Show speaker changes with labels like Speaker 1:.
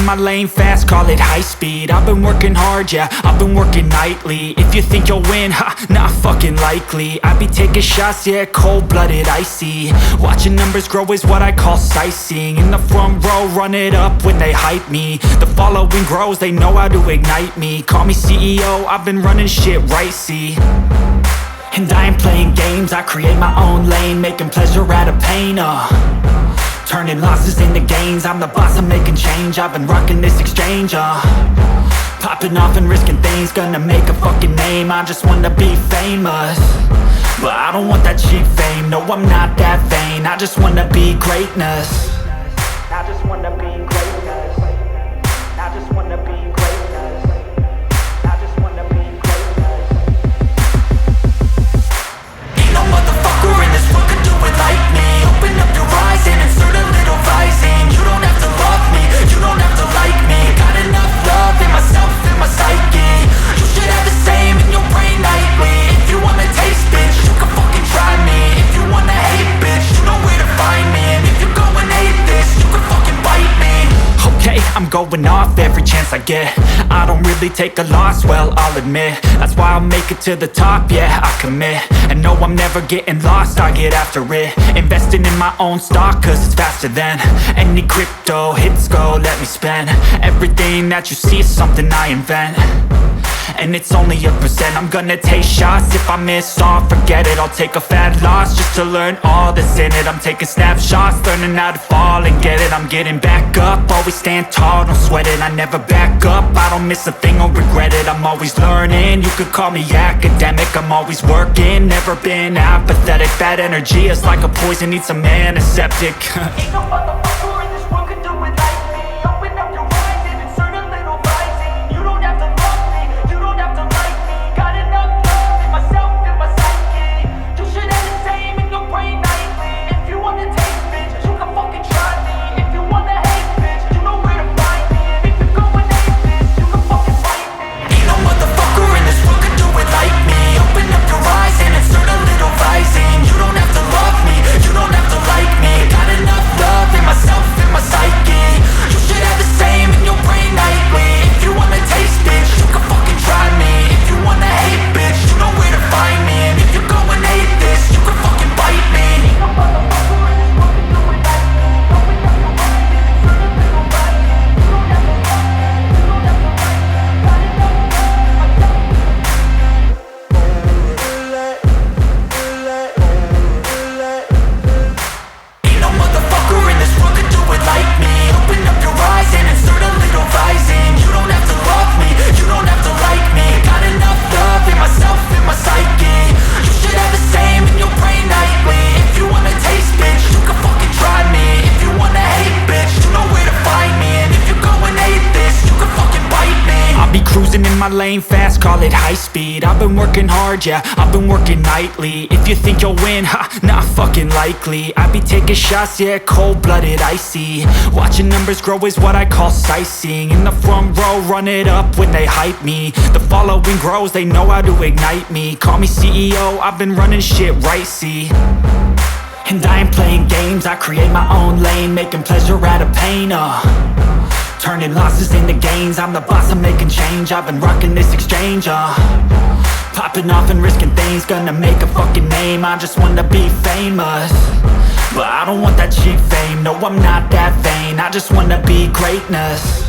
Speaker 1: My lane fast, call it high speed. I've been working hard, yeah, I've been working nightly. If you think you'll win, ha, not fucking likely. I be taking shots, yeah, cold-blooded, icy. Watching numbers grow is what I call sightseeing. In the front row, run it up when they hype me. The following grows, they know how to ignite me. Call me CEO, I've been running shit right, see. And I ain't playing games, I create my own lane, making pleasure out of pain, turning losses into gains. I'm the boss, I'm making change. I've been rocking this exchange, popping off and risking things. Gonna make a fucking name. I just wanna be famous, but I don't want that cheap fame. No, I'm not that vain. I just wanna be greatness. I just wanna be greatness. I just wanna be greatness. I just wanna be greatness. Ain't no motherfucker in this world could do it like me. Open up your eyes and insert a little rising. You don't have to love me, you don't have to like me. Got enough love in myself, in my psyche. You should have the same in your brain nightly. If you wanna taste, bitch, you can fucking try me. If you wanna hate, bitch, you know where to find me. And if you go and hate this, you can fucking bite me. Okay, I'm going off every chance I get. I don't really take a loss, well, I'll admit. That's why I'll make it to the top, yeah, I commit. And no, I'm never getting lost, I get after it. Investing in my own stock, cause it's faster than any crypto hits go, let me spend. Everything that you see is something I invent, and it's only a percent. I'm gonna take shots, if I miss all, forget it. I'll take a fat loss just to learn all that's in it. I'm taking snapshots, learning how to fall and get it. I'm getting back up, always stand tall, don't sweat it. I never back up, I don't miss a thing or regret it. I'm always learning, you could call me academic. I'm always working, never been apathetic. Bad energy is like a poison, needs some antiseptic. Ain't no motherfucker in this world could do it like me. Open up your eyes and insert a little rising. You don't have to love me, you don't have to like me. Got enough love in myself, in my psyche. You should have the same in your brain nightly. If you wanna taste, bitch, you can fucking try me. If you wanna hate, bitch, you know where to find me. And if you go and hate this, you can fucking fight me. Ain't no motherfucker in this world could do it like me. Open up your eyes and insert a little rising. You don't have to love me, you don't have to like me. Got enough love in myself, in my psyche. You should have the same in your brain nightly. If you wanna taste, bitch, you can fucking try me. If you wanna hate, bitch, you know where to find me. And if you go and hate this, you can fucking bite me. Ain't no motherfucker in this world could do it like me. Open up your eyes and insert a little rising. You don't have to love me, you don't have to like me. Got enough love in myself, in my Ain't no motherfucker in this world could do it like me. Open up your eyes and insert a little rising. You don't have to love me, you don't have to like me. Got enough love in myself, in my psyche. You should have the same in your brain nightly. If you wanna taste, bitch, you can fucking try me. If you wanna hate, bitch, you know where to find me. And if you go and hate this, you can fucking bite me. I'll be cruising in my lane fast, call it high speed. I've been working hard, yeah, I've been working nightly. If you think you'll win, ha, not fucking likely. I be taking shots, yeah, cold-blooded, icy. Watching numbers grow is what I call sightseeing. In the front row, run it up when they hype me. The following grows, they know how to ignite me. Call me CEO, I've been running shit right, see. And I ain't playing games, I create my own lane, making pleasure out of pain, turning losses into gains. I'm the boss, I'm making change. I've been rocking this exchange, popping off and risking things. Gonna make a fucking name. I just wanna be famous, but I don't want that cheap fame. No, I'm not that vain. I just wanna be greatness.